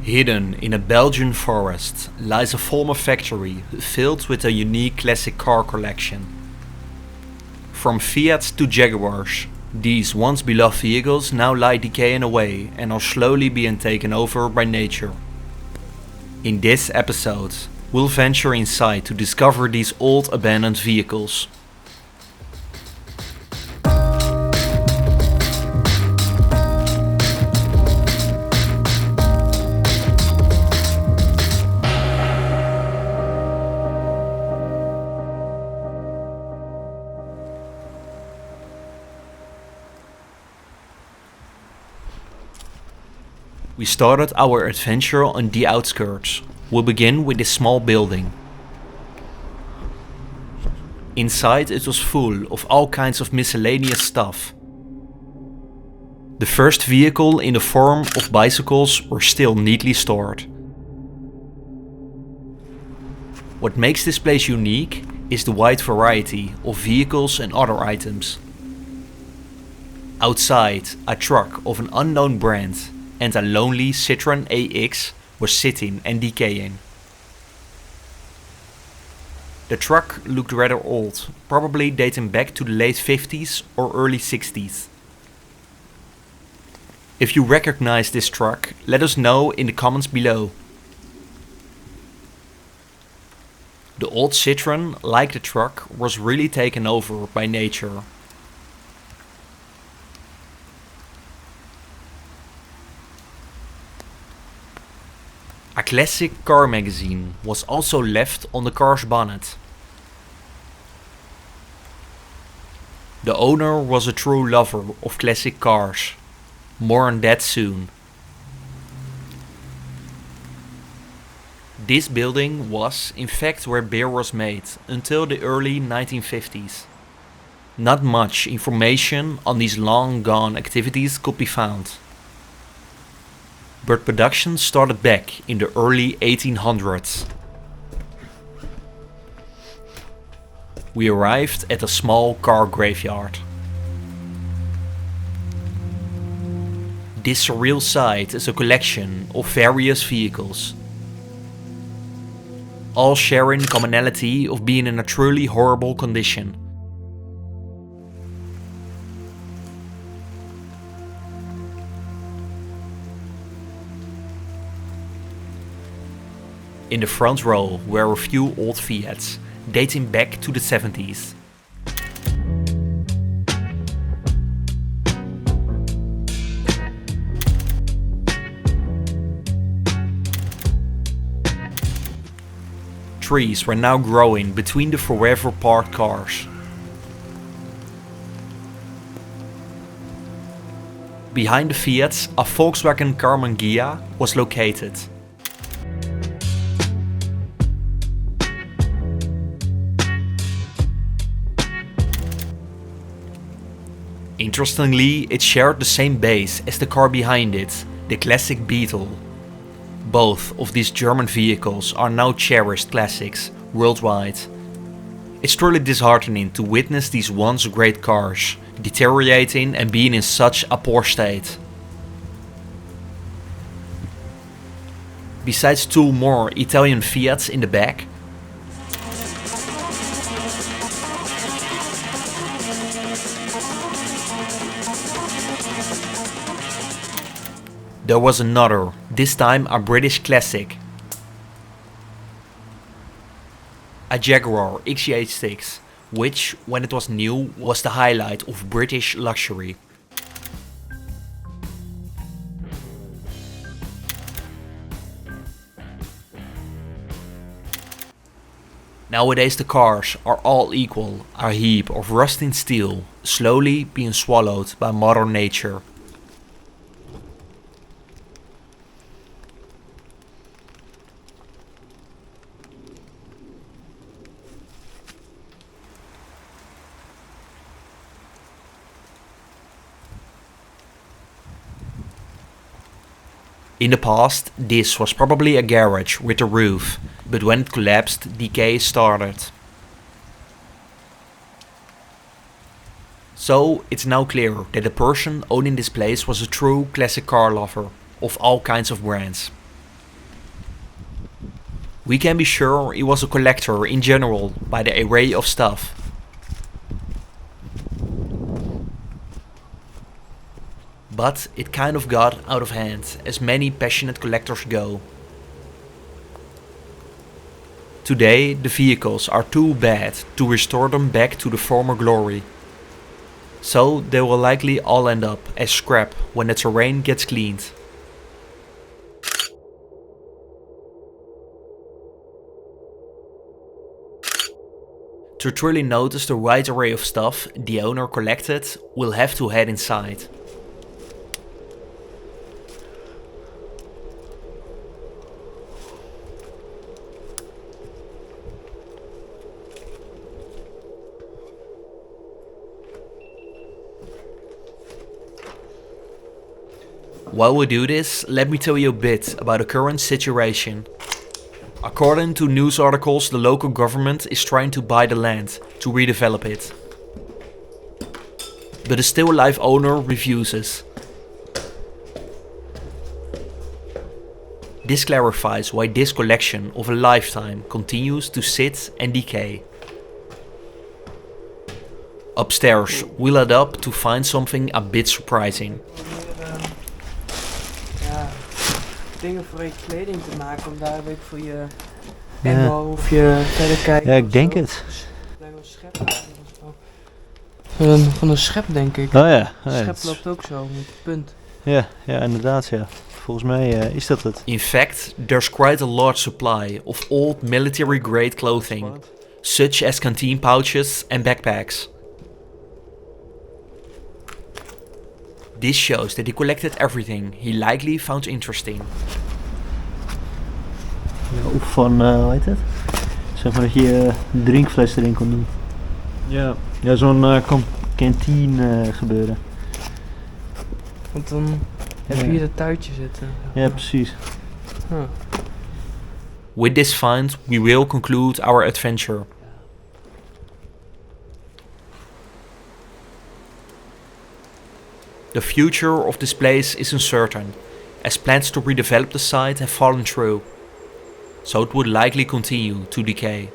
Hidden in a Belgian forest lies a former factory filled with a unique classic car collection. From Fiats to Jaguars, these once beloved vehicles now lie decaying away and are slowly being taken over by nature. In this episode, we'll venture inside to discover these old abandoned vehicles. We started our adventure on the outskirts. We'll begin with this small building. Inside it was full of all kinds of miscellaneous stuff. The first vehicle in the form of bicycles were still neatly stored. What makes this place unique is the wide variety of vehicles and other items. Outside, a truck of an unknown brand and a lonely Citroën AX was sitting and decaying. The truck looked rather old, probably dating back to the late 50s or early 60s. If you recognize this truck, let us know in the comments below. The old Citroën, like the truck, was really taken over by nature. A classic car magazine was also left on the car's bonnet. The owner was a true lover of classic cars. More on that soon. This building was, in fact, where beer was made until the early 1950s. Not much information on these long gone activities could be found. But production started back in the early 1800s. We arrived at a small car graveyard. This surreal site is a collection of various vehicles, all sharing the commonality of being in a truly horrible condition. In the front row were a few old Fiats, dating back to the 70s. Trees were now growing between the forever parked cars. Behind the Fiats, a Volkswagen Ghia was located. Interestingly, it shared the same base as the car behind it, the classic Beetle. Both of these German vehicles are now cherished classics worldwide. It's truly disheartening to witness these once great cars deteriorating and being in such a poor state. Besides two more Italian Fiats in the back, there was another, this time a British classic. A Jaguar XJ6, which, when it was new, was the highlight of British luxury. Nowadays the cars are all equal, a heap of rusting steel, slowly being swallowed by Mother Nature. In the past, this was probably a garage with a roof, but when it collapsed, decay started. So it's now clear that the person owning this place was a true classic car lover of all kinds of brands. We can be sure he was a collector in general by the array of stuff. But it kind of got out of hand, as many passionate collectors go. Today the vehicles are too bad to restore them back to the former glory. So they will likely all end up as scrap when the terrain gets cleaned. To truly notice the wide array of stuff the owner collected, we'll have to head inside. While we do this, let me tell you a bit about the current situation. According to news articles, the local government is trying to buy the land to redevelop it. But the still alive owner refuses. This clarifies why this collection of a lifetime continues to sit and decay. Upstairs, we'll head up to find something a bit surprising. Dingen voor je kleding te maken, om daar weet ik voor je ammo of je verder kijken. Ja, ik denk het. Van een schep denk ik. Oh ja. Een schep loopt ook zo, met een punt. Ja, inderdaad ja. Volgens mij is dat het. In fact, there's quite a large supply of old military grade clothing, such as canteen pouches and backpacks. This shows that he collected everything he likely found interesting. Ja, of van, hoe heet het? Zeg maar dat je drinkfles erin kon doen. Ja, zo'n kantine gebeuren. Want dan heb je hier het tuitje zitten. Ja, precies. With this find, we will conclude our adventure. The future of this place is uncertain, as plans to redevelop the site have fallen through, so it would likely continue to decay.